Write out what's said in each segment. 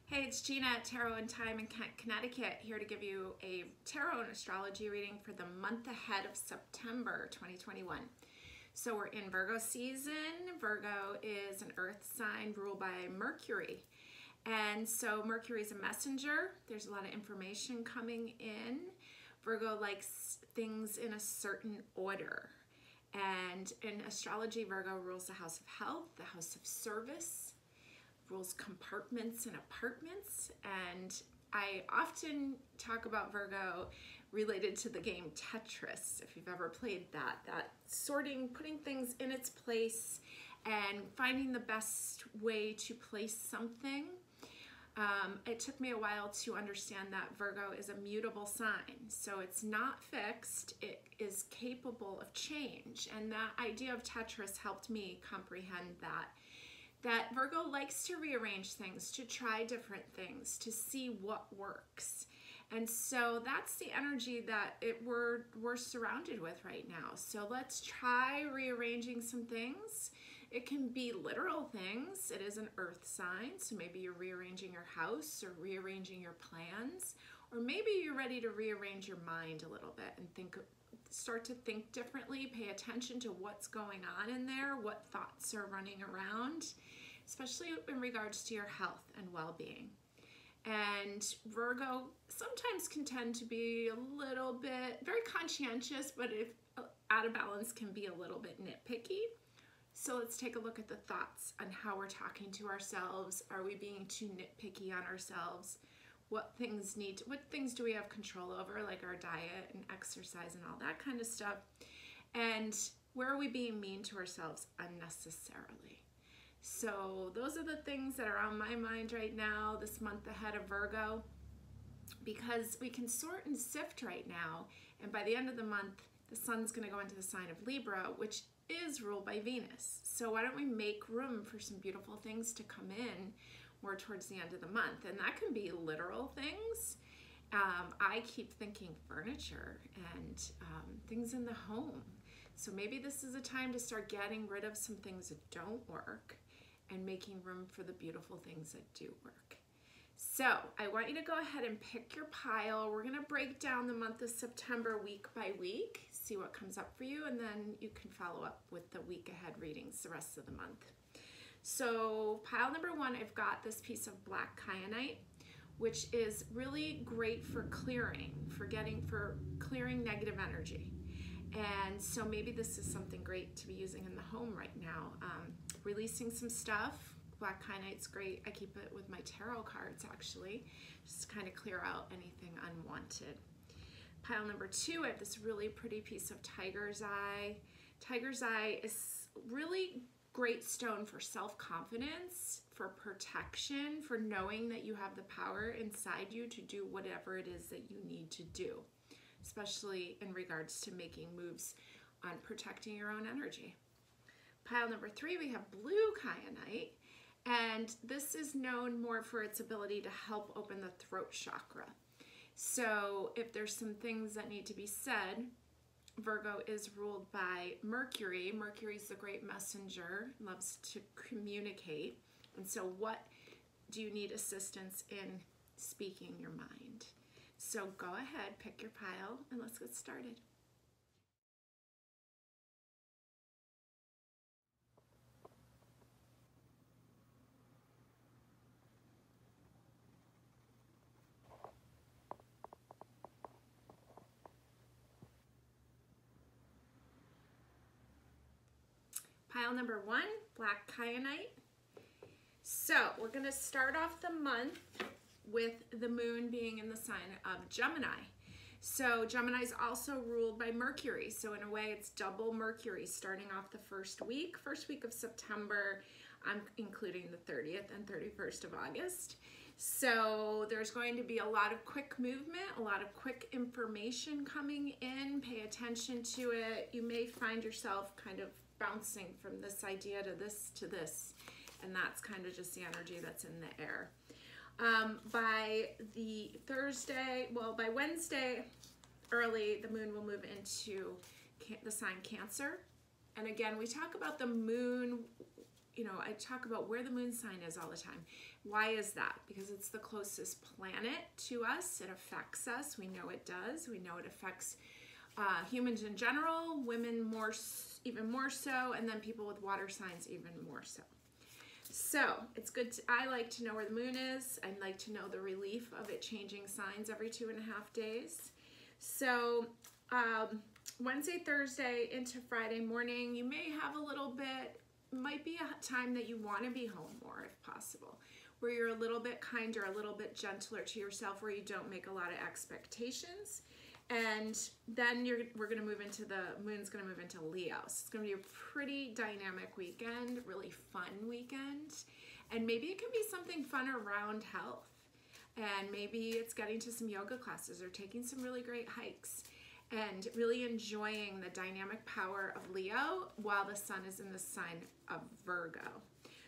Hey, it's Gina at Tarot and Time in Connecticut, here to give you a tarot and astrology reading for the month ahead of September 2021. So we're in Virgo season. Virgo is an earth sign ruled by Mercury. And so Mercury is a messenger. There's a lot of information coming in. Virgo likes things in a certain order. And in astrology, Virgo rules the house of health, the house of service, rules compartments and apartments, and I often talk about Virgo related to the game Tetris, if you've ever played that sorting, putting things in its place and finding the best way to place something. It took me a while to understand that Virgo is a mutable sign, so it's not fixed, it is capable of change, and that idea of Tetris helped me comprehend that Virgo likes to rearrange things, to try different things, to see what works. And so that's the energy that we're surrounded with right now. So let's try rearranging some things. It can be literal things. It is an earth sign, so maybe you're rearranging your house or rearranging your plans, or maybe you're ready to rearrange your mind a little bit and start to think differently, pay attention to what's going on in there, what thoughts are running around, especially in regards to your health and well-being. And Virgo sometimes can tend to be a little bit very conscientious, but if out of balance can be a little bit nitpicky. So let's take a look at the thoughts on how we're talking to ourselves. Are we being too nitpicky on ourselves? What things do we have control over, like our diet and exercise and all that kind of stuff? And where are we being mean to ourselves unnecessarily? So those are the things that are on my mind right now, this month ahead of Virgo, because we can sort and sift right now, and by the end of the month, the sun's going to go into the sign of Libra, which is ruled by Venus. So why don't we make room for some beautiful things to come in more towards the end of the month? And that can be literal things. I keep thinking furniture and things in the home. So maybe this is a time to start getting rid of some things that don't work and making room for the beautiful things that do work. So I want you to go ahead and pick your pile. We're gonna break down the month of September week by week, see what comes up for you, and then you can follow up with the week ahead readings the rest of the month. So pile number one, I've got this piece of black kyanite, which is really great for clearing, for clearing negative energy. And so maybe this is something great to be using in the home right now. Releasing some stuff. Black kyanite's great. I keep it with my tarot cards actually, just to kind of clear out anything unwanted. Pile number two, I have this really pretty piece of tiger's eye. Tiger's eye is really great stone for self-confidence, for protection, for knowing that you have the power inside you to do whatever it is that you need to do, especially in regards to making moves on protecting your own energy. Pile number three, we have blue kyanite, and this is known more for its ability to help open the throat chakra. So if there's some things that need to be said, Virgo is ruled by Mercury. Mercury's the great messenger, loves to communicate. And so what do you need assistance in speaking your mind? So go ahead, pick your pile, and let's get started. Pile number one, black kyanite. So we're going to start off the month with the moon being in the sign of Gemini. So Gemini is also ruled by Mercury. So in a way, it's double Mercury starting off the first week of September. I'm including the 30th and 31st of August. So there's going to be a lot of quick movement, a lot of quick information coming in. Pay attention to it. You may find yourself kind of bouncing from this idea to this, and that's kind of just the energy that's in the air. By Wednesday early, the moon will move into the sign Cancer. And again, we talk about the moon you know, I talk about where the moon sign is all the time. Why is that? Because it's the closest planet to us. It affects us. We know it does. We know it affects humans in general, women even more so, and then people with water signs even more so. So it's good. I like to know where the moon is. I like to know the relief of it changing signs every 2.5 days. So Wednesday, Thursday into Friday morning, you may have a little bit, might be a time that you want to be home more if possible, where you're a little bit kinder, a little bit gentler to yourself, where you don't make a lot of expectations. And then we're going to move into moon's going to move into Leo. So it's going to be a pretty dynamic weekend, really fun weekend. And maybe it can be something fun around health. And maybe it's getting to some yoga classes or taking some really great hikes and really enjoying the dynamic power of Leo while the sun is in the sign of Virgo.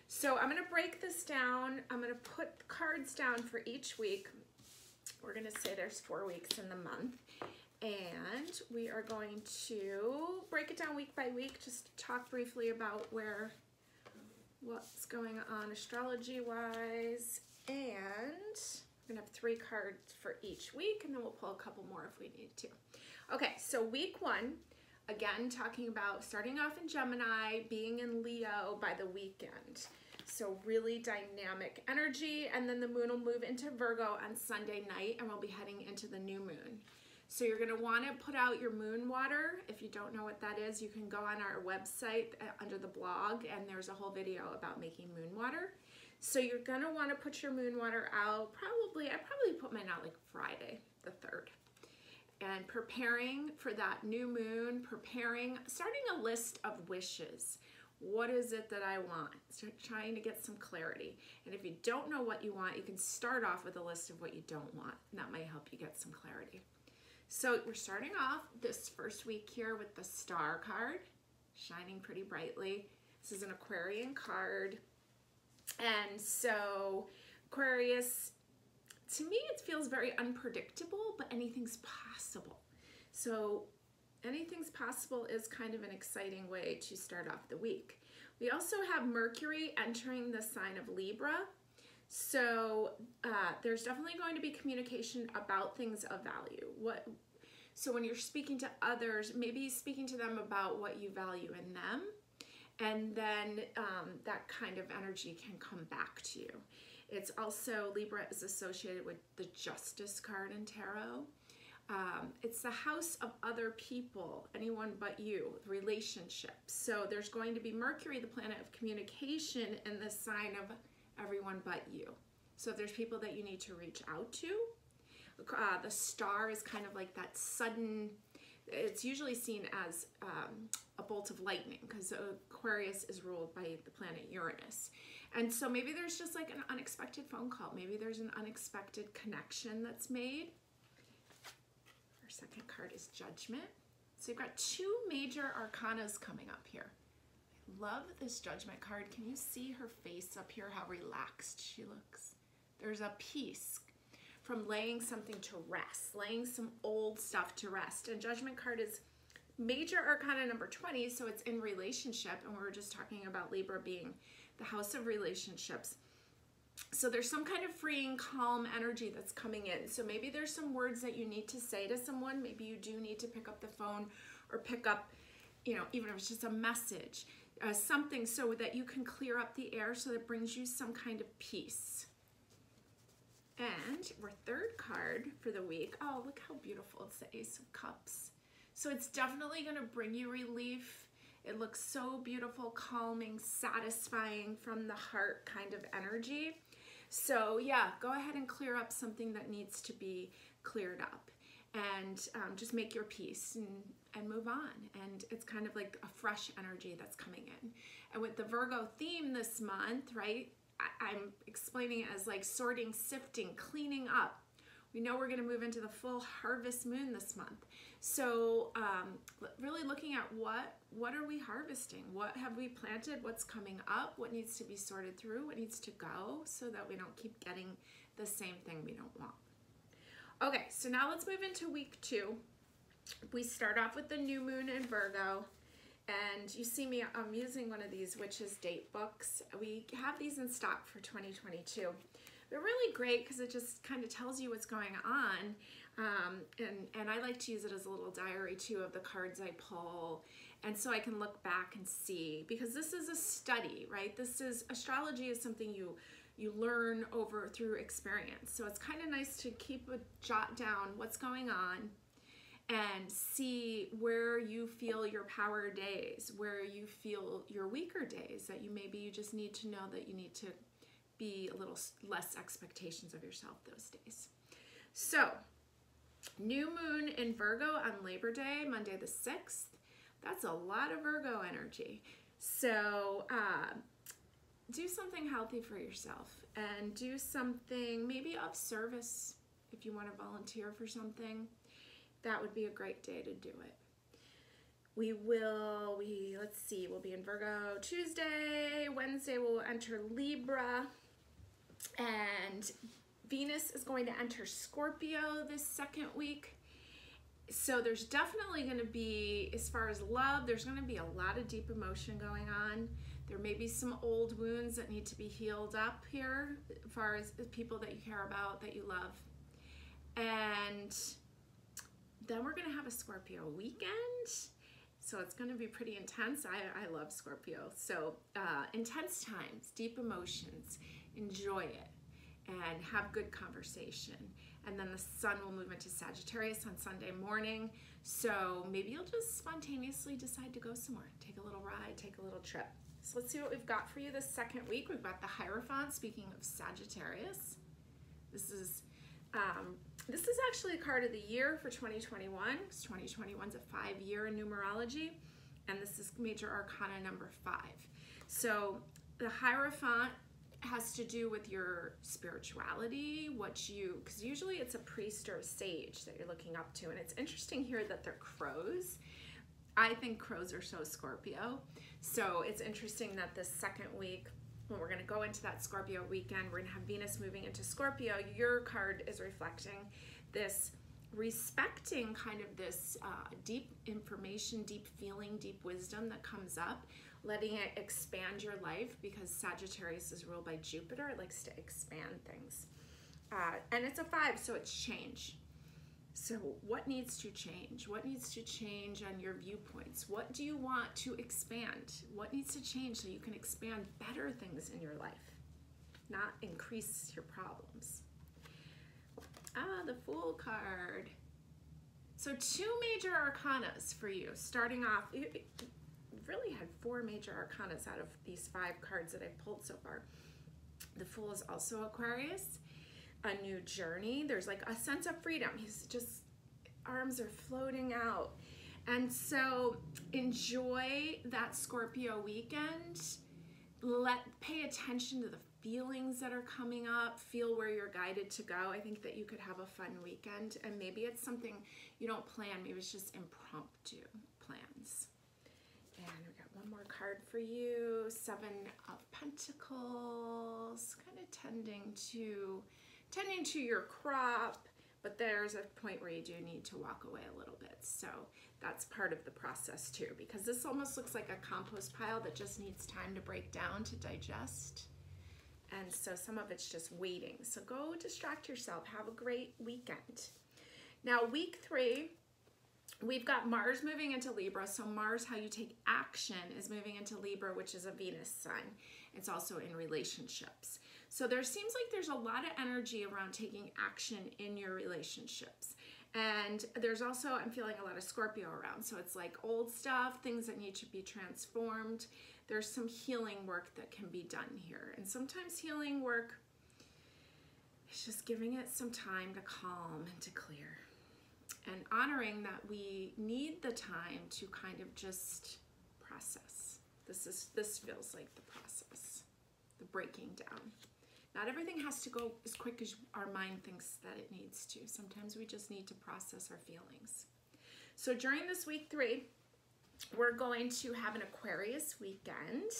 So I'm going to break this down. I'm going to put cards down for each week. We're going to say there's 4 weeks in the month. And we are going to break it down week by week, just to talk briefly about what's going on astrology-wise. And we're going to have 3 cards for each week, and then we'll pull a couple more if we need to. Okay, so week 1, again, talking about starting off in Gemini, being in Leo by the weekend. So really dynamic energy, and then the moon will move into Virgo on Sunday night, and we'll be heading into the new moon. So you're going to want to put out your moon water. If you don't know what that is, you can go on our website under the blog, and there's a whole video about making moon water. So you're going to want to put your moon water out I probably put mine out like Friday the 3rd. And preparing for that new moon, starting a list of wishes. What is it that I want? Start trying to get some clarity. And if you don't know what you want, you can start off with a list of what you don't want. And that might help you get some clarity. So we're starting off this first week here with the Star card, shining pretty brightly. This is an Aquarian card. And so Aquarius, to me, it feels very unpredictable, but anything's possible. So anything's possible is kind of an exciting way to start off the week. We also have Mercury entering the sign of Libra. So there's definitely going to be communication about things of value. So when you're speaking to others, maybe speaking to them about what you value in them, and then that kind of energy can come back to you. It's also, Libra is associated with the Justice card in tarot. It's the house of other people, anyone but you, relationships. So there's going to be Mercury, the planet of communication, in the sign of everyone but you. So if there's people that you need to reach out to, the star is kind of like that sudden, it's usually seen as a bolt of lightning, because Aquarius is ruled by the planet Uranus. And so maybe there's just like an unexpected phone call. Maybe there's an unexpected connection that's made. Our second card is Judgment. So you've got 2 major arcanas coming up here. I love this Judgment card. Can you see her face up here, how relaxed she looks? There's a peace from laying something to rest, laying some old stuff to rest. And Judgment card is major arcana number 20, so it's in relationship, and we were just talking about Libra being the house of relationships. So there's some kind of freeing, calm energy that's coming in. So maybe there's some words that you need to say to someone. Maybe you do need to pick up the phone or pick up, even if it's just a message, something so that you can clear up the air, so that brings you some kind of peace. And our 3rd card for the week, oh, look how beautiful, it's the Ace of Cups. So it's definitely going to bring you relief. It looks so beautiful, calming, satisfying, from the heart kind of energy. So yeah, go ahead and clear up something that needs to be cleared up, and just make your peace and move on. And it's kind of like a fresh energy that's coming in. And with the Virgo theme this month, right, I'm explaining it as like sorting, sifting, cleaning up. We know we're going to move into the full harvest moon this month. So really looking at what are we harvesting? What have we planted? What's coming up? What needs to be sorted through? What needs to go, so that we don't keep getting the same thing we don't want. Okay, so now let's move into week 2. We start off with the new moon in Virgo. And you see me, I'm using one of these witches date books. We have these in stock for 2022. They're really great because it just kind of tells you what's going on. And I like to use it as a little diary too of the cards I pull. And so I can look back and see, because this is a study, right? Astrology is something you learn over through experience. So it's kind of nice to jot down what's going on and see where you feel your power days, where you feel your weaker days, that maybe you just need to know that you need to be a little less expectations of yourself those days. So, new moon in Virgo on Labor Day, Monday the 6th. That's a lot of Virgo energy. So, do something healthy for yourself and do something maybe of service if you want to volunteer for something. That would be a great day to do it. Let's see, we'll be in Virgo Tuesday. Wednesday we'll enter Libra. And Venus is going to enter Scorpio this second week. So there's definitely going to be, as far as love, there's going to be a lot of deep emotion going on. There may be some old wounds that need to be healed up here, as far as the people that you care about, that you love. And then we're going to have a Scorpio weekend. So it's going to be pretty intense. I love Scorpio. So intense times, deep emotions, enjoy it, and have good conversation. And then the sun will move into Sagittarius on Sunday morning. So maybe you'll just spontaneously decide to go somewhere, take a little ride, take a little trip. So let's see what we've got for you this second week. We've got the Hierophant, speaking of Sagittarius. This is actually a card of the year for 2021. 2021 is a 5-year in numerology, and this is major arcana number 5. So the Hierophant has to do with your spirituality, because usually it's a priest or a sage that you're looking up to. And it's interesting here that they're crows. I think crows are so Scorpio. So it's interesting that this second week, when we're going to go into that Scorpio weekend, we're going to have Venus moving into Scorpio. Your card is reflecting this respecting kind of this deep information, deep feeling, deep wisdom that comes up, letting it expand your life, because Sagittarius is ruled by Jupiter. It likes to expand things. And it's a 5, so it's change. So what needs to change? What needs to change on your viewpoints? What do you want to expand? What needs to change so you can expand better things in your life, not increase your problems? The Fool card. So 2 major arcanas for you. Starting off, you've really had 4 major arcanas out of these 5 cards that I've pulled so far. The Fool is also Aquarius. A new journey. There's like a sense of freedom. He's just, arms are floating out. And so enjoy that Scorpio weekend. Pay attention to the feelings that are coming up. Feel where you're guided to go. I think that you could have a fun weekend, and maybe it's something you don't plan. Maybe it's just impromptu plans. And we got one more card for you. 7 of Pentacles, kind of tending to your crop, but there's a point where you do need to walk away a little bit. So that's part of the process too, because this almost looks like a compost pile that just needs time to break down, to digest. And so some of it's just waiting. So go distract yourself. Have a great weekend. Now, week 3, we've got Mars moving into Libra. So Mars, how you take action, is moving into Libra, which is a Venus sign. It's also in relationships. So there seems like there's a lot of energy around taking action in your relationships. And there's also, I'm feeling a lot of Scorpio around. So it's like old stuff, things that need to be transformed. There's some healing work that can be done here. And sometimes healing work is just giving it some time to calm and to clear. And honoring that we need the time to kind of just process. This feels like the process, the breaking down. Not everything has to go as quick as our mind thinks that it needs to. Sometimes we just need to process our feelings. So during this week 3, we're going to have an Aquarius weekend.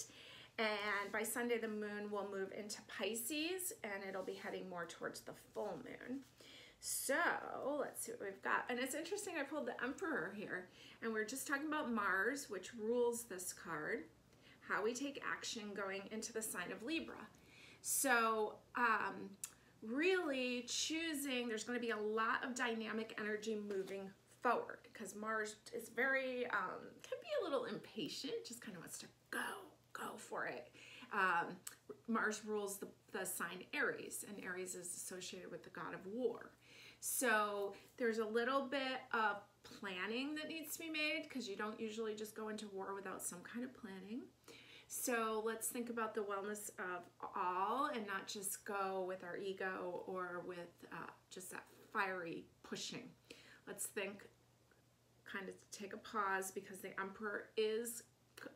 And by Sunday, the moon will move into Pisces, and it'll be heading more towards the full moon. So let's see what we've got. And it's interesting, I pulled the Emperor here, and we're just talking about Mars, which rules this card, how we take action going into the sign of Libra. So really choosing, there's going to be a lot of dynamic energy moving forward, because Mars is very, can be a little impatient, just kind of wants to go for it. Mars rules the sign Aries, and Aries is associated with the god of war. So there's a little bit of planning that needs to be made, because you don't usually just go into war without some kind of planning. So let's think about the wellness of all, and not just go with our ego or with just that fiery pushing. Let's think, kind of take a pause, because the Emperor is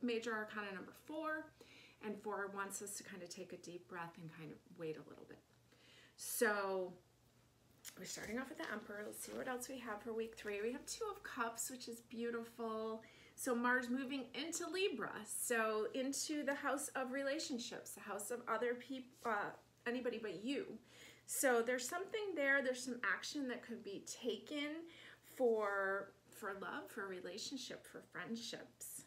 major arcana number 4, and 4 wants us to kind of take a deep breath and kind of wait a little bit. So we're starting off with the Emperor. Let's see what else we have for week 3. We have 2 of Cups, which is beautiful. So Mars moving into Libra, so into the house of relationships, the house of other people, anybody but you. So there's something there, there's some action that could be taken for love, for relationship, for friendships.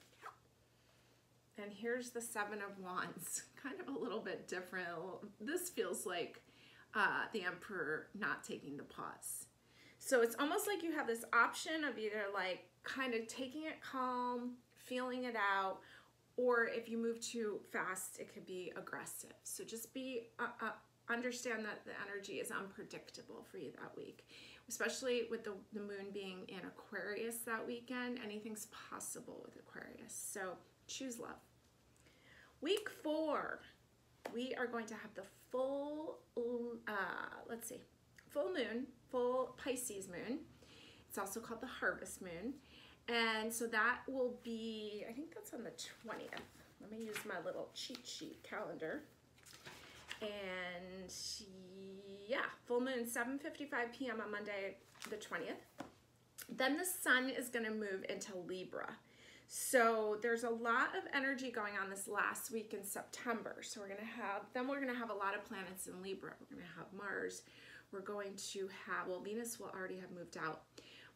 And here's the 7 of Wands, kind of a little bit different. This feels like the Emperor not taking the pause. So it's almost like you have this option of either like kind of taking it calm, feeling it out, or if you move too fast, it could be aggressive. So just be, understand that the energy is unpredictable for you that week, especially with the moon being in Aquarius that weekend. Anything's possible with Aquarius. So choose love. Week 4, we are going to have the full, full moon, full Pisces moon. It's also called the harvest moon. And so that will be, I think that's on the 20th. Let me use my little cheat sheet calendar. And yeah, full moon, 7:55 p.m. on Monday, the 20th. Then the sun is going to move into Libra. So there's a lot of energy going on this last week in September. So we're going to have a lot of planets in Libra. We're going to have Mars. We're going to have, well, Venus will already have moved out.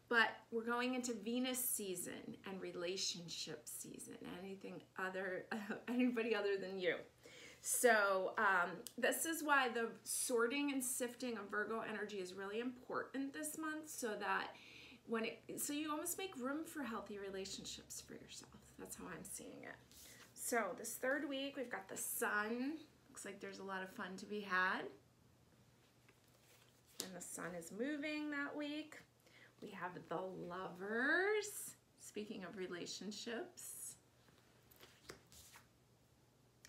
But we're going into Venus season and relationship season, anybody other than you. So this is why the sorting and sifting of Virgo energy is really important this month, so that so you almost make room for healthy relationships for yourself. That's how I'm seeing it. So this 3rd week, we've got the sun. Looks like there's a lot of fun to be had. And the sun is moving that week. We have the Lovers, speaking of relationships.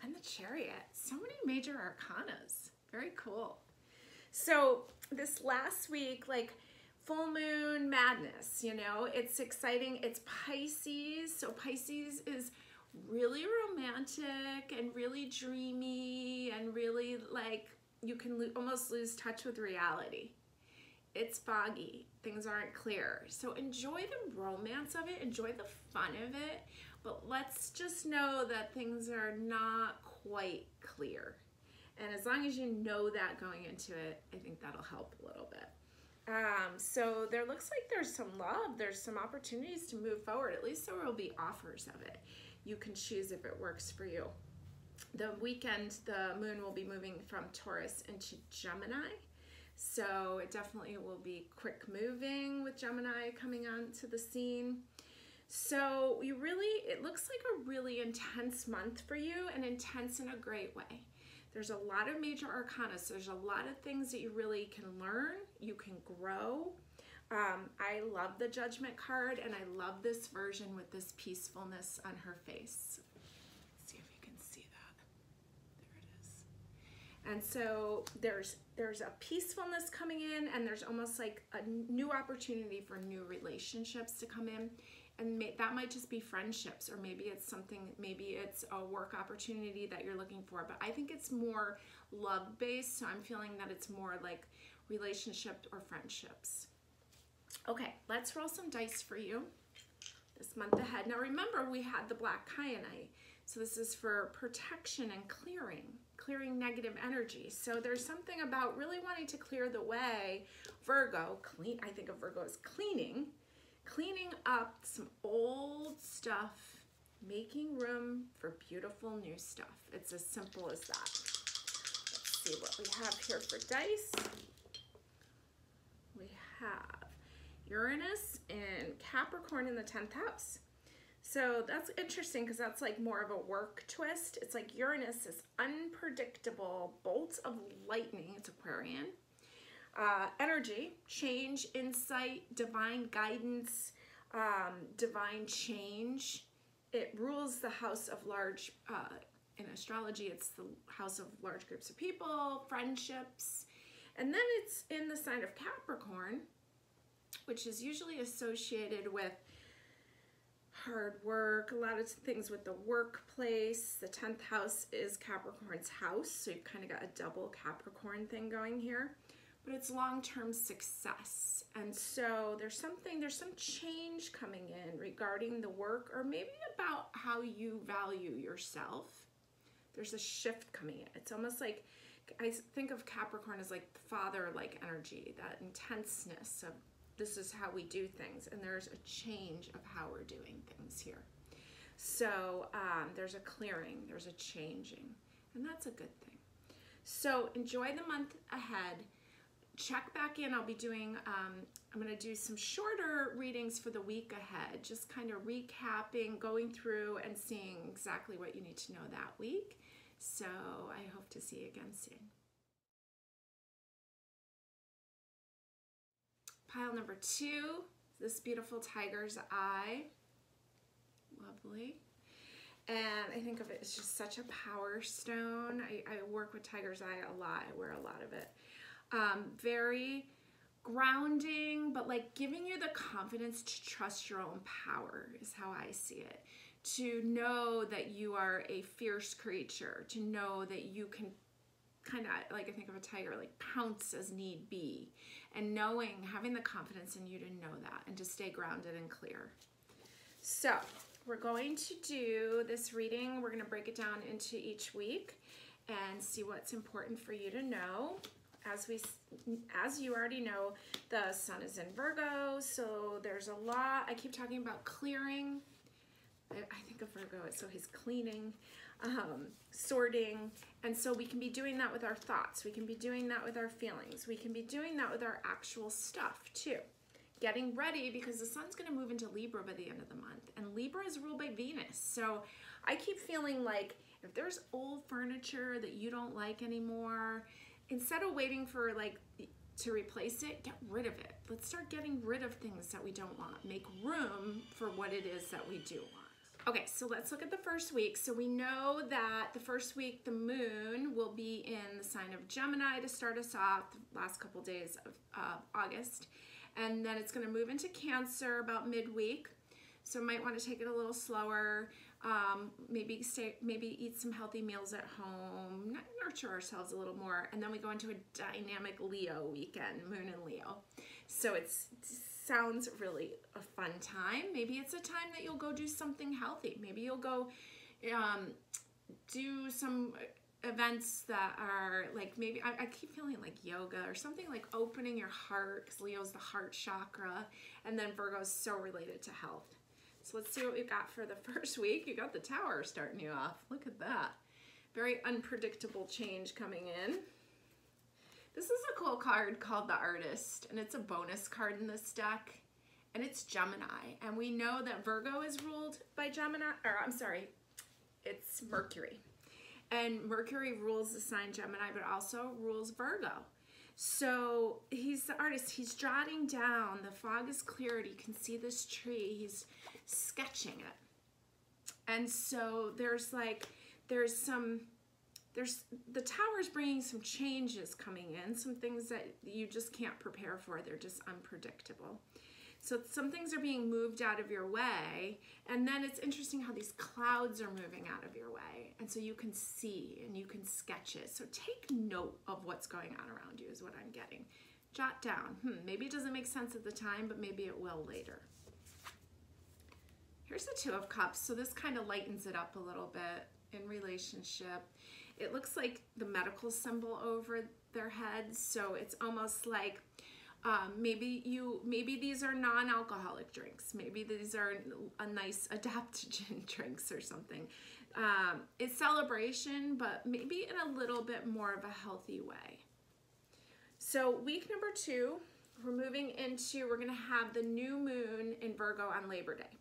And the Chariot. So many major arcanas. Very cool. So this last week, like full moon madness, you know, it's exciting. It's Pisces. So Pisces is really romantic and really dreamy and really like you can almost lose touch with reality. It's foggy. Things aren't clear. So enjoy the romance of it. Enjoy the fun of it. But let's just know that things are not quite clear. And as long as you know that going into it, I think that'll help a little bit. So there looks like there's some love. There's some opportunities to move forward. At least there will be offers of it. You can choose if it works for you. The weekend, the moon will be moving from Taurus into Gemini. So it definitely will be quick moving with Gemini coming onto the scene. So it looks like a really intense month for you, and intense in a great way. There's a lot of major arcana, so there's a lot of things that you really can learn, you can grow. I love the Judgment card, and I love this version with this peacefulness on her face. Let's see if you can see that. There it is. And so there's a peacefulness coming in, and there's almost like a new opportunity for new relationships to come in. And that might just be friendships, or maybe it's maybe it's a work opportunity that you're looking for. But I think it's more love-based, so I'm feeling that it's more like relationship or friendships. Okay, let's roll some dice for you this month ahead. Now remember, we had the black kyanite. So this is for protection and clearing clearing negative energy. So there's something about really wanting to clear the way. Virgo, I think of Virgo as cleaning up some old stuff, making room for beautiful new stuff. It's as simple as that. Let's see what we have here for dice. We have Uranus and Capricorn in the 10th house. So that's interesting because that's like more of a work twist. It's like Uranus is unpredictable, bolts of lightning, it's Aquarian. Energy, change, insight, divine guidance, divine change. It rules the house of large, in astrology, it's the house of large groups of people, friendships. And then it's in the sign of Capricorn, which is usually associated with hard work, a lot of things with the workplace. The 10th house is Capricorn's house, so you've kind of got a double Capricorn thing going here. But it's long-term success. And so there's some change coming in regarding the work, or maybe about how you value yourself. There's a shift coming in. It's almost like, I think of Capricorn as like father-like energy, that intenseness of this is how we do things, and there's a change of how we're doing things here. So there's a clearing, there's a changing, and that's a good thing. So enjoy the month ahead. Check back in. I'll be doing, I'm going to do some shorter readings for the week ahead, just kind of recapping, going through and seeing exactly what you need to know that week. So I hope to see you again soon. Pile number 2, this beautiful tiger's eye. Lovely. And I think of it as just such a power stone. I work with tiger's eye a lot. I wear a lot of it. Very grounding, but like giving you the confidence to trust your own power is how I see it. To know that you are a fierce creature, to know that you can kind of, like I think of a tiger, like pounce as need be, and having the confidence in you to know that and to stay grounded and clear. So we're going to do this reading. We're going to break it down into each week and see what's important for you to know. As you already know, the sun is in Virgo, so there's a lot. I keep talking about clearing. I think of Virgo, so he's cleaning, sorting, and so we can be doing that with our thoughts. We can be doing that with our feelings. We can be doing that with our actual stuff too. Getting ready, because the sun's going to move into Libra by the end of the month, and Libra is ruled by Venus. So I keep feeling like if there's old furniture that you don't like anymore, instead of waiting for to replace it, get rid of it. Let's start getting rid of things that we don't want. Make room for what it is that we do want. Okay, so let's look at the first week. So we know that the first week, the moon will be in the sign of Gemini to start us off the last couple days of August. And then it's going to move into Cancer about midweek. So might want to take it a little slower. Maybe eat some healthy meals at home, nurture ourselves a little more, and then we go into a dynamic Leo weekend, moon in Leo. So it sounds really a fun time. Maybe it's a time that you'll go do something healthy. Maybe you'll go do some events that are like, maybe I keep feeling like yoga or something, like opening your heart, because Leo's the heart chakra, and then Virgo's so related to health. So let's see what we've got for the first week. You got the Tower starting you off. Look at that. Very unpredictable change coming in. This is a cool card called the Artist, and it's a bonus card in this deck, and it's Gemini. And we know that Virgo is ruled by Gemini, or I'm sorry, it's Mercury. And Mercury rules the sign Gemini, but also rules Virgo. So he's the artist. He's jotting down. The fog is cleared. You can see this tree. He's sketching it. And so the Tower's bringing some changes coming in, some things that you just can't prepare for. They're just unpredictable. So some things are being moved out of your way, and then it's interesting how these clouds are moving out of your way, and so you can see and you can sketch it. So take note of what's going on around you is what I'm getting. Jot down. Maybe it doesn't make sense at the time, but maybe it will later. Here's the Two of Cups. So this kind of lightens it up a little bit in relationship. it looks like the medical symbol over their heads. So it's almost like maybe these are non-alcoholic drinks. Maybe these are a nice adaptogen drinks or something. It's celebration, but maybe in a little bit more of a healthy way. So week number 2, we're gonna have the new moon in Virgo on Labor Day.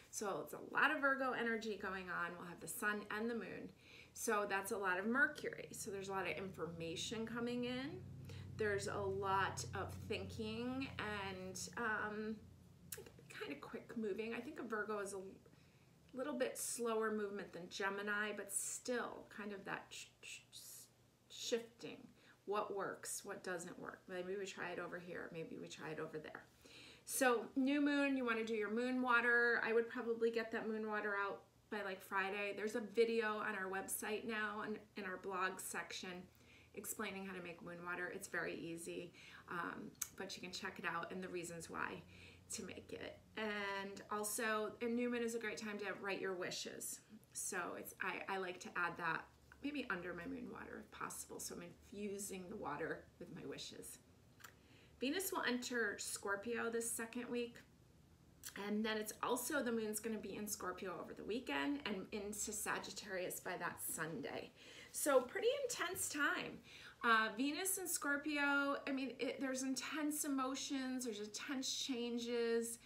So it's a lot of Virgo energy going on. We'll have the sun and the moon. So that's a lot of Mercury. So there's a lot of information coming in. There's a lot of thinking and kind of quick moving. I think a Virgo is a little bit slower movement than Gemini, but still kind of that shifting. What works, what doesn't work. Maybe we try it over here, maybe we try it over there. So new moon, you want to do your moon water. I would probably get that moon water out by like Friday. There's a video on our website now and in our blog section explaining how to make moon water. It's very easy, but you can check it out and the reasons why to make it. And also, new moon is a great time to write your wishes. So I like to add that maybe under my moon water if possible. So I'm infusing the water with my wishes. Venus will enter Scorpio this second week. And then it's also, the moon's going to be in Scorpio over the weekend and into Sagittarius by that Sunday. So pretty intense time. Venus and Scorpio, I mean, there's intense emotions, there's intense changes.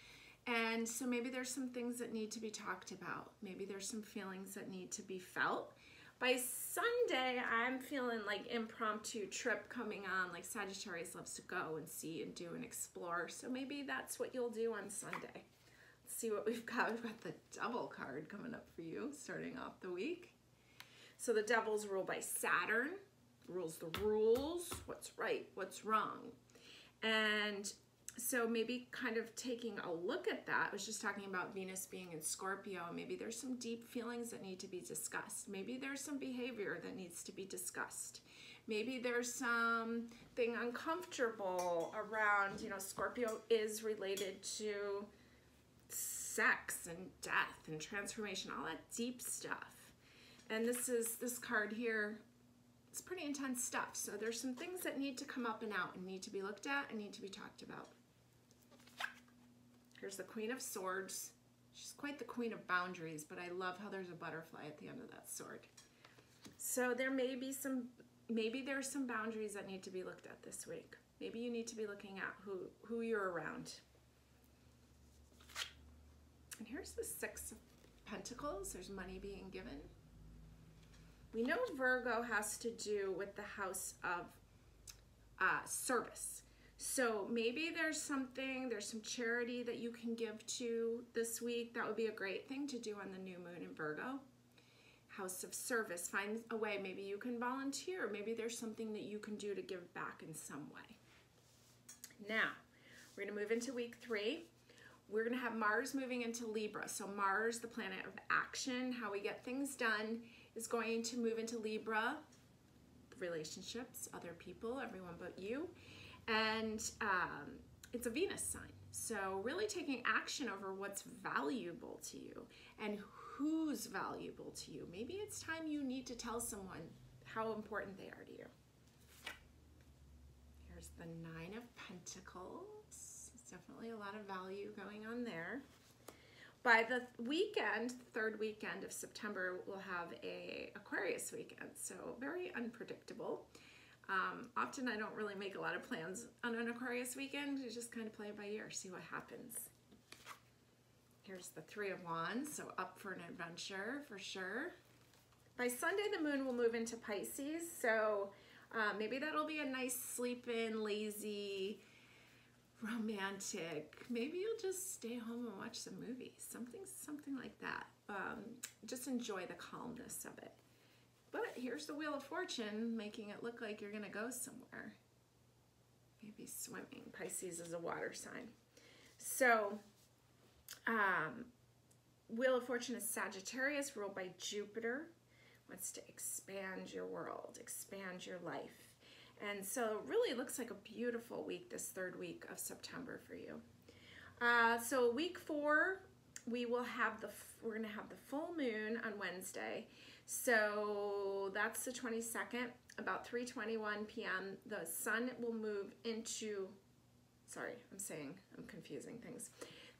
And so maybe there's some things that need to be talked about. Maybe there's some feelings that need to be felt. By Sunday, I'm feeling like impromptu trip coming on, like Sagittarius loves to go and see and do and explore. So maybe that's what you'll do on Sunday. Let's see what we've got. We've got the Devil card coming up for you, starting off the week. So the Devil's ruled by Saturn, rules the rules, what's right, what's wrong. And so maybe kind of taking a look at that, I was just talking about Venus being in Scorpio. Maybe there's some deep feelings that need to be discussed. Maybe there's some behavior that needs to be discussed. Maybe there's something uncomfortable around, you know, Scorpio is related to sex and death and transformation, all that deep stuff. And this card here, it's pretty intense stuff. So there's some things that need to come up and out and need to be looked at and need to be talked about. Here's the Queen of Swords. She's quite the queen of boundaries, but I love how there's a butterfly at the end of that sword. So there may be maybe there's some boundaries that need to be looked at this week. Maybe you need to be looking at who you're around. And here's the Six of Pentacles. There's money being given. We know Virgo has to do with the house of service. So maybe there's some charity that you can give to this week. That would be a great thing to do on the new moon in Virgo. House of service, find a way. Maybe you can volunteer. Maybe there's something that you can do to give back in some way. Now, we're gonna move into week 3. We're gonna have Mars moving into Libra. So Mars, the planet of action, how we get things done, is going to move into Libra, relationships, other people, everyone but you. And it's a Venus sign. So really taking action over what's valuable to you and who's valuable to you. Maybe it's time you need to tell someone how important they are to you. Here's the Nine of Pentacles. There's definitely a lot of value going on there. By the weekend, the third weekend of September, we'll have a Aquarius weekend. So very unpredictable. Often I don't really make a lot of plans on an Aquarius weekend. You just kind of play it by ear, see what happens. Here's the Three of Wands, so up for an adventure for sure. By Sunday, the moon will move into Pisces, so maybe that'll be a nice sleep-in, lazy, romantic. Maybe you'll just stay home and watch some movies, something like that. Just enjoy the calmness of it. But here's the Wheel of Fortune, making it look like you're gonna go somewhere. Maybe swimming. Pisces is a water sign. So, Wheel of Fortune is Sagittarius, ruled by Jupiter. Wants to expand your world, expand your life. And so it really looks like a beautiful week, this third week of September for you. So week 4, we're gonna have the full moon on Wednesday. So that's the 22nd, about 3:21 p.m. The sun will move into, sorry, I'm confusing things.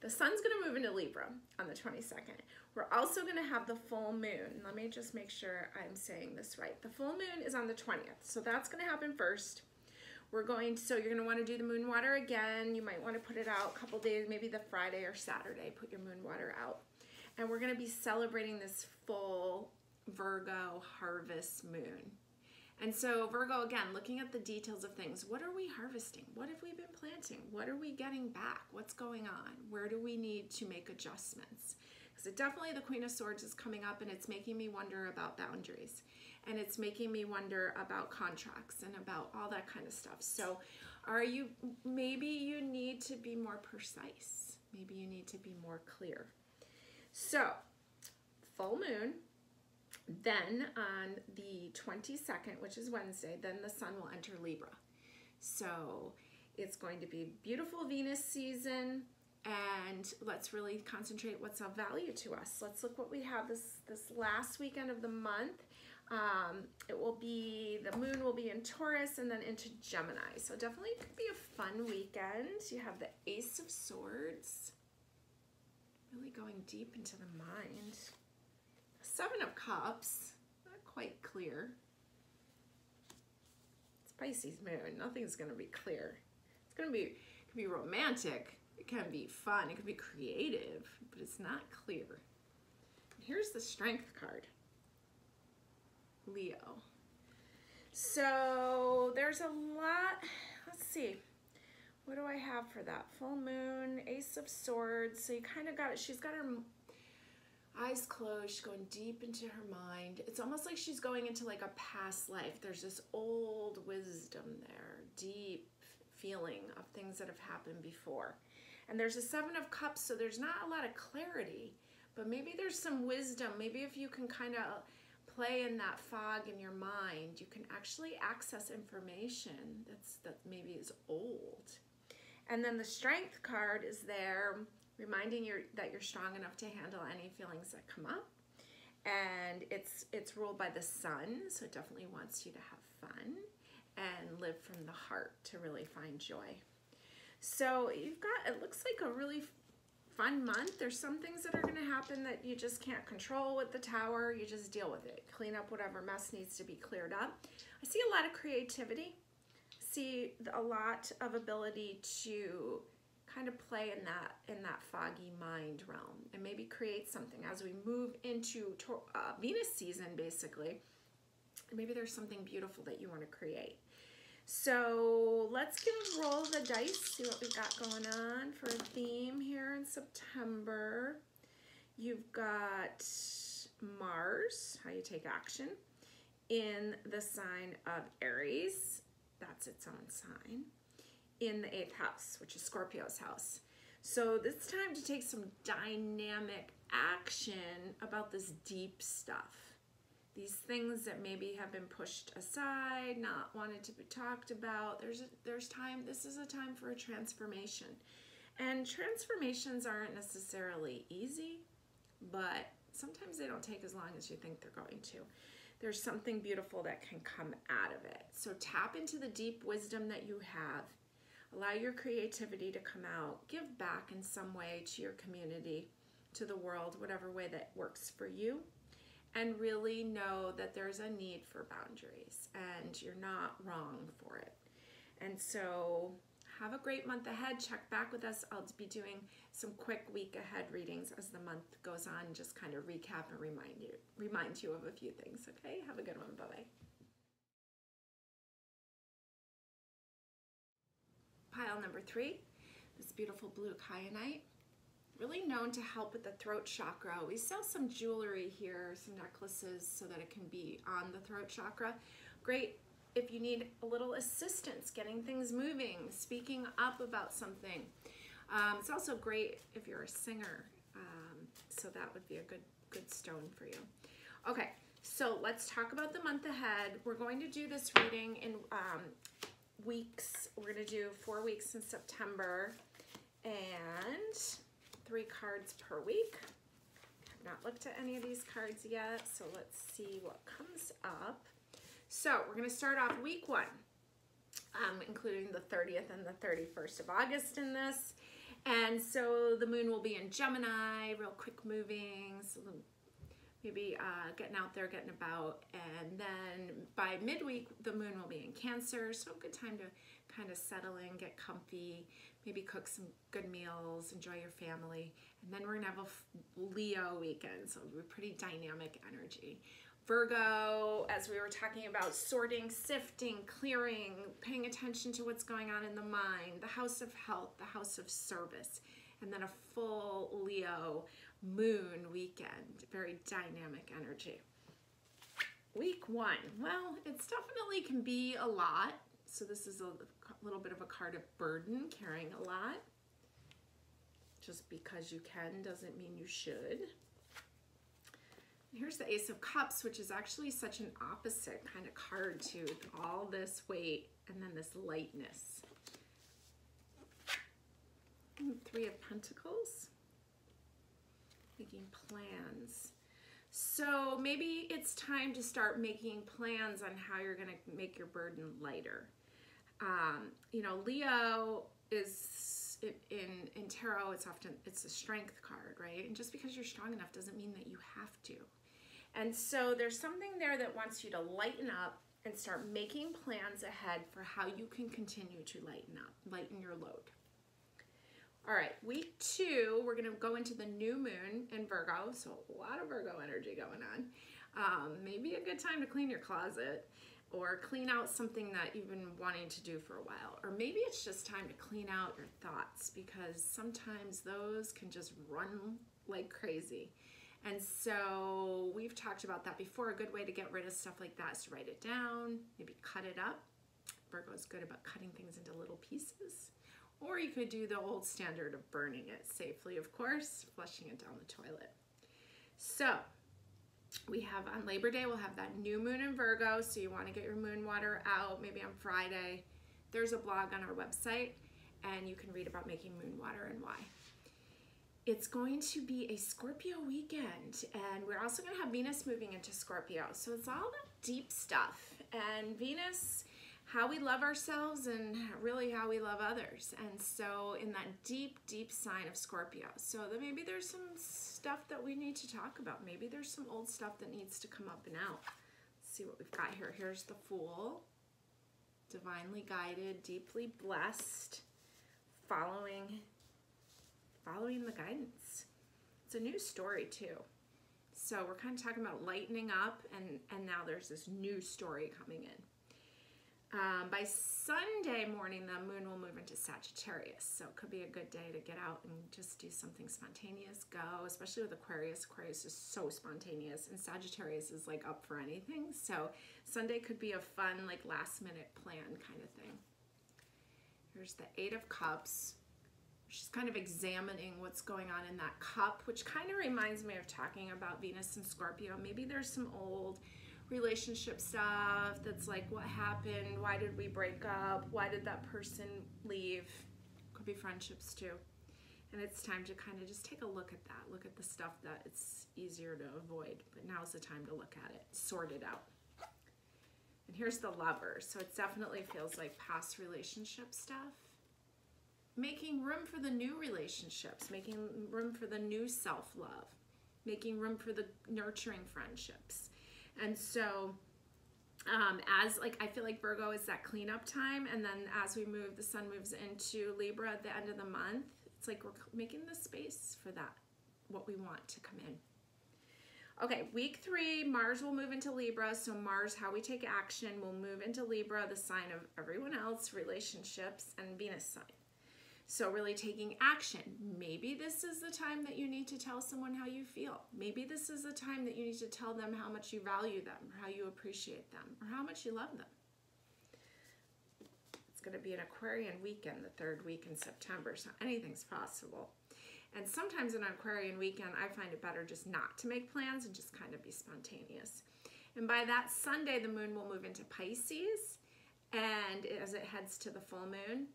The sun's going to move into Libra on the 22nd. We're also going to have the full moon. Let me just make sure I'm saying this right. The full moon is on the 20th, so that's going to happen first. You're going to want to do the moon water again. You might want to put it out a couple days, maybe the Friday or Saturday, put your moon water out. And we're going to be celebrating this full Virgo harvest moon. And so Virgo, again, looking at the details of things. What are we harvesting? What have we been planting? What are we getting back? What's going on? Where do we need to make adjustments? Because definitely the Queen of Swords is coming up, and it's making me wonder about boundaries. And it's making me wonder about contracts and about all that kind of stuff. So maybe you need to be more precise. Maybe you need to be more clear. So, full moon. Then on the 22nd, which is Wednesday, then the sun will enter Libra. So it's going to be beautiful Venus season, and let's really concentrate what's of value to us. Let's look what we have this last weekend of the month. The moon will be in Taurus and then into Gemini. So definitely could be a fun weekend. You have the Ace of Swords, really going deep into the mind. Seven of Cups, not quite clear. It's Pisces moon, nothing's going to be clear. It's going to be, it can be romantic, it can be fun, it can be creative, but it's not clear. Here's the Strength card, Leo. So there's a lot, let's see, what do I have for that? Full moon, Ace of Swords, so you kind of got it, she's got her eyes closed, she's going deep into her mind. It's almost like she's going into like a past life. There's this old wisdom there, deep feeling of things that have happened before. And there's a Seven of Cups, so there's not a lot of clarity, but maybe there's some wisdom. Maybe if you can kind of play in that fog in your mind, you can actually access information that maybe is old. And then the Strength card is there, reminding you that you're strong enough to handle any feelings that come up. And it's ruled by the sun, so it definitely wants you to have fun and live from the heart to really find joy. So you've got, it looks like a really fun month. There's some things that are going to happen that you just can't control with the Tower. You just deal with it. Clean up whatever mess needs to be cleared up. I see a lot of creativity. See a lot of ability to kind of play in that foggy mind realm and maybe create something as we move into Venus season, basically. Maybe there's something beautiful that you want to create. So let's give a roll of the dice, see what we got going on for a theme here in September. You've got Mars, how you take action, in the sign of Aries. That's its own sign. In the 8th house, which is Scorpio's house. So it's time to take some dynamic action about this deep stuff. These things that maybe have been pushed aside, not wanted to be talked about. There's time, this is a time for a transformation. And transformations aren't necessarily easy, but sometimes they don't take as long as you think they're going to. There's something beautiful that can come out of it. So tap into the deep wisdom that you have. Allow your creativity to come out. Give back in some way to your community, to the world, whatever way that works for you. And really know that there's a need for boundaries and you're not wrong for it. And so have a great month ahead. Check back with us. I'll be doing some quick week ahead readings as the month goes on, just kind of recap and remind you of a few things. Okay, have a good one. Bye-bye. Pile number 3, this beautiful blue Kyanite, really known to help with the throat chakra. We sell some jewelry here, some necklaces, so that it can be on the throat chakra. Great if you need a little assistance getting things moving, speaking up about something. It's also great if you're a singer, so that would be a good stone for you. Okay, so let's talk about the month ahead. We're going to do this reading in weeks. We're going to do 4 weeks in September and 3 cards per week. not looked at any of these cards yet, so let's see what comes up. So we're going to start off week 1, including the 30th and the 31st of August in this. And so the moon will be in Gemini, real quick moving, so maybe getting out there, getting about. And then by midweek, the moon will be in Cancer, so a good time to kind of settle in, get comfy, maybe cook some good meals, enjoy your family. And then we're going to have a Leo weekend, so it'll be pretty dynamic energy. Virgo, as we were talking about, sorting, sifting, clearing, paying attention to what's going on in the mind, the house of health, the house of service, and then a full Leo moon weekend, very dynamic energy. Week 1, well, it's definitely can be a lot. So this is a little bit of a card of burden, carrying a lot. Just because you can doesn't mean you should. Here's the Ace of Cups, which is actually such an opposite kind of card to all this weight and then this lightness. Three of Pentacles, making plans. So maybe it's time to start making plans on how you're going to make your burden lighter. You know, Leo is in tarot, it's a strength card, right? And just because you're strong enough doesn't mean that you have to. And so there's something there that wants you to lighten up and start making plans ahead for how you can continue to lighten your load. All right, week 2, we're gonna go into the new moon in Virgo, so a lot of Virgo energy going on. Maybe a good time to clean your closet or clean out something that you've been wanting to do for a while. Or maybe it's just time to clean out your thoughts, because sometimes those can just run like crazy. And so we've talked about that before. A good way to get rid of stuff like that is to write it down, maybe cut it up. Virgo is good about cutting things into little pieces. Or you could do the old standard of burning it safely, of course, flushing it down the toilet. So we have on Labor Day, we'll have that new moon in Virgo, so you want to get your moon water out maybe on Friday. There's a blog on our website, and you can read about making moon water and why. It's going to be a Scorpio weekend, and we're also going to have Venus moving into Scorpio. So it's all the deep stuff, and Venus, how we love ourselves and really how we love others. And so in that deep, deep sign of Scorpio. So that maybe there's some stuff that we need to talk about. Maybe there's some old stuff that needs to come up and out. Let's see what we've got here. Here's the Fool. Divinely guided, deeply blessed, following the guidance. It's a new story too. So we're kind of talking about lightening up, and now there's this new story coming in. By Sunday morning, the moon will move into Sagittarius, so it could be a good day to get out and just do something spontaneous, go, especially with Aquarius. Aquarius is so spontaneous, and Sagittarius is like up for anything, so Sunday could be a fun, like last-minute plan kind of thing. Here's the Eight of Cups. She's kind of examining what's going on in that cup, which kind of reminds me of talking about Venus and Scorpio. Maybe there's some old relationship stuff that's like, what happened? Why did we break up? Why did that person leave? Could be friendships too. And it's time to kind of just take a look at that. Look at the stuff that it's easier to avoid, but now's the time to look at it, sort it out. And here's the Lover. So it definitely feels like past relationship stuff. Making room for the new relationships, making room for the new self-love, making room for the nurturing friendships. And so I feel like Virgo is that cleanup time, and then as we move, the sun moves into Libra at the end of the month. It's like we're making the space for that, what we want to come in. Okay, week 3, Mars will move into Libra. So Mars, how we take action, will move into Libra, the sign of everyone else, relationships, and Venus sign. So really taking action. Maybe this is the time that you need to tell someone how you feel. Maybe this is the time that you need to tell them how much you value them, or how you appreciate them, or how much you love them. It's going to be an Aquarian weekend, the 3rd week in September, so anything's possible. And sometimes in an Aquarian weekend, I find it better just not to make plans and just kind of be spontaneous. And by that Sunday, the moon will move into Pisces, and as it heads to the full moon.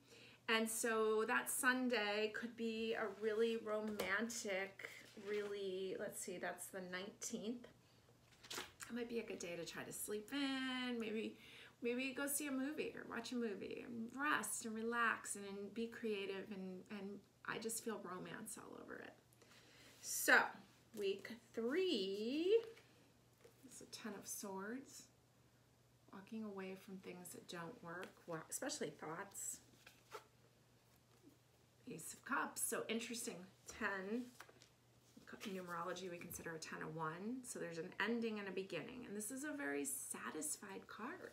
And so that Sunday could be a really romantic really, let's see, that's the 19th. It might be a good day to try to sleep in, maybe go see a movie or watch a movie and rest and relax and be creative, and I just feel romance all over it. So week 3 is a 10 of Swords, walking away from things that don't work, well, especially thoughts. Ace of Cups, so interesting. 10, in numerology we consider a 10 a 1, so there's an ending and a beginning, and this is a very satisfied card.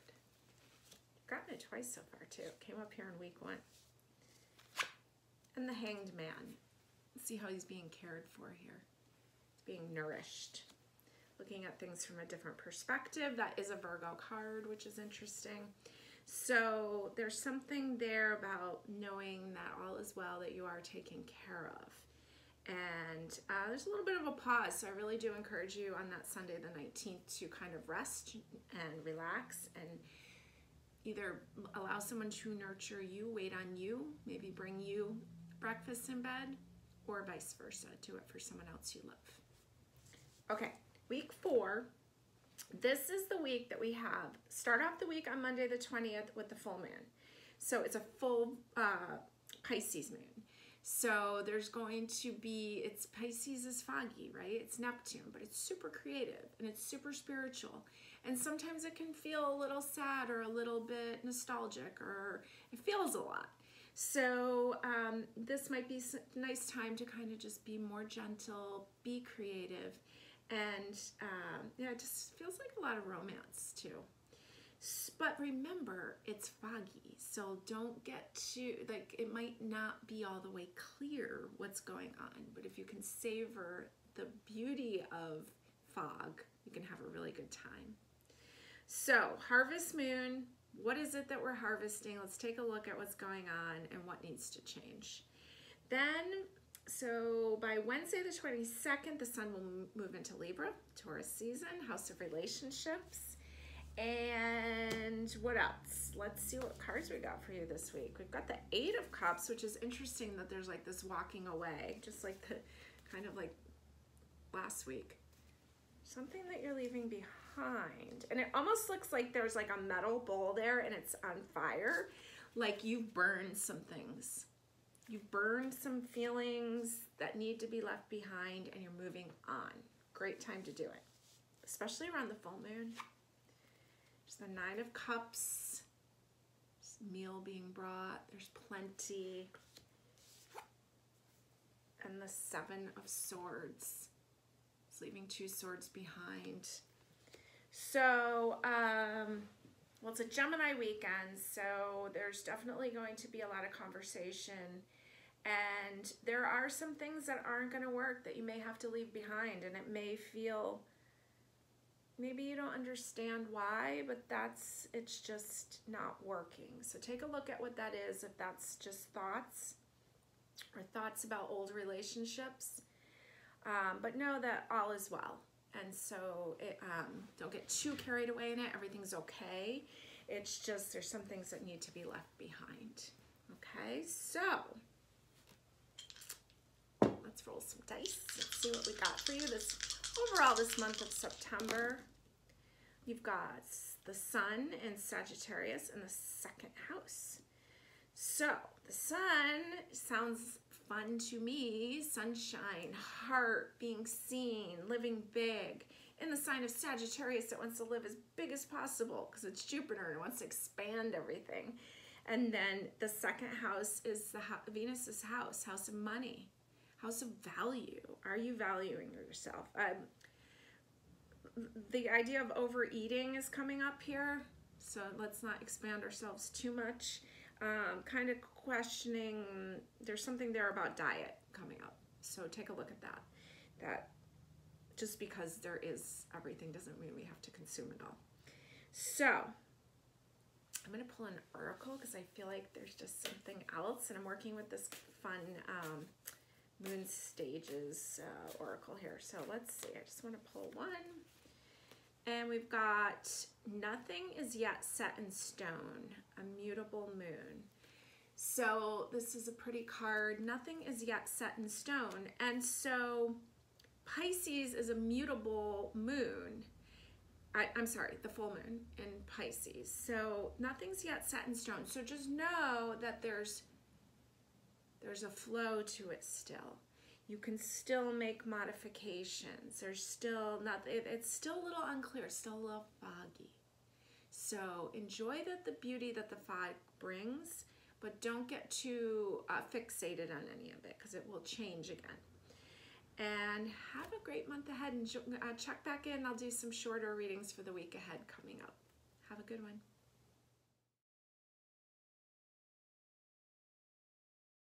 I've gotten it twice so far too. It came up here in week 1. And the Hanged Man. Let's see how he's being cared for here. He's being nourished. Looking at things from a different perspective. That is a Virgo card, which is interesting. So there's something there about knowing that all is well, that you are taken care of. And there's a little bit of a pause, so I really do encourage you on that Sunday the 19th to kind of rest and relax and either allow someone to nurture you, wait on you, maybe bring you breakfast in bed, or vice versa. Do it for someone else you love. Okay, week 4. This is the week that we have. Start off the week on Monday the 20th with the full moon. So it's a full Pisces moon. So there's going to be, it's Pisces is foggy, right? It's Neptune, but it's super creative and it's super spiritual. And sometimes it can feel a little sad or a little bit nostalgic, or it feels a lot. So this might be a nice time to kind of just be more gentle, be creative, and yeah, it just feels like a lot of romance too. But remember, it's foggy, so don't get too, like, it might not be all the way clear what's going on, but if you can savor the beauty of fog, you can have a really good time. So, harvest moon, what is it that we're harvesting? Let's take a look at what's going on and what needs to change. Then, so by Wednesday the 22nd, the sun will move into Libra, Taurus season, house of relationships. And what else? Let's see what cards we got for you this week. We've got the 8 of Cups, which is interesting that there's like this walking away, just like the kind of like last week. Something that you're leaving behind. And it almost looks like there's like a metal bowl there and it's on fire. Like you've burned some things. You've burned some feelings that need to be left behind and you're moving on. Great time to do it, especially around the full moon. There's the 9 of Cups, there's meal being brought, there's plenty, and the 7 of Swords. It's leaving 2 swords behind. So, well, it's a Gemini weekend, so there's definitely going to be a lot of conversation, and there are some things that aren't going to work that you may have to leave behind, and it may feel, maybe you don't understand why, but it's just not working. So take a look at what that is, if that's just thoughts or thoughts about old relationships. But know that all is well. And so don't get too carried away in it. Everything's okay. It's just there's some things that need to be left behind. Okay, so let's roll some dice. Let's see what we got for you overall this month of September. You've got the sun in Sagittarius in the 2nd house. So the sun sounds fun to me. Sunshine, heart, being seen, living big. In the sign of Sagittarius, it wants to live as big as possible because it's Jupiter and it wants to expand everything. And then the 2nd house is Venus's house, house of money, house of value. Are you valuing yourself? The idea of overeating is coming up here, so let's not expand ourselves too much. Kind of questioning, there's something there about diet coming up, so take a look at that. That just because there is everything doesn't mean we have to consume it all. So I'm going to pull an oracle because I feel like there's just something else, and I'm working with this fun moon stages oracle here. So let's see, I just want to pull one. And we've got nothing is yet set in stone, a mutable moon. So this is a pretty card. Nothing is yet set in stone. And so Pisces is a mutable moon. I'm sorry, the full moon in Pisces. So nothing's yet set in stone. So just know that there's a flow to it still. You can still make modifications. There's still not, it's still a little unclear, it's still a little foggy. So enjoy the beauty that the fog brings, but don't get too fixated on any of it because it will change again. And have a great month ahead, and check back in. I'll do some shorter readings for the week ahead coming up. Have a good one.